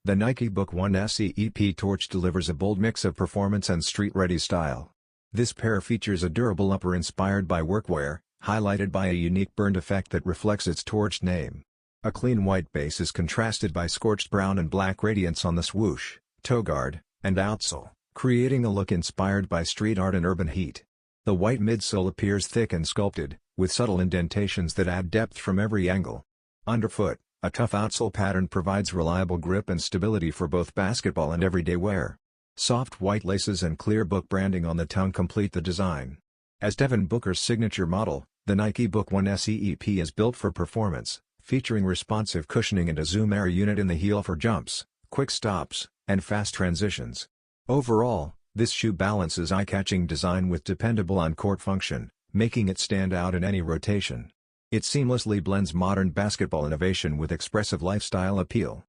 The Nike Book 1 SE EPTORCHED delivers a bold mix of performance and street-ready style. This pair features a durable upper inspired by workwear, highlighted by a unique burned effect that reflects its torched name. A clean white base is contrasted by scorched brown and black radiance on the swoosh, toe guard, and outsole, creating a look inspired by street art and urban heat. The white midsole appears thick and sculpted, with subtle indentations that add depth from every angle. Underfoot, a tough outsole pattern provides reliable grip and stability for both basketball and everyday wear. Soft white laces and clear book branding on the tongue complete the design. As Devin Booker's signature model, the Nike Book 1 SE EP is built for performance, featuring responsive cushioning and a zoom air unit in the heel for jumps, quick stops, and fast transitions. Overall, this shoe balances eye-catching design with dependable on-court function, making it stand out in any rotation. It seamlessly blends modern basketball innovation with expressive lifestyle appeal.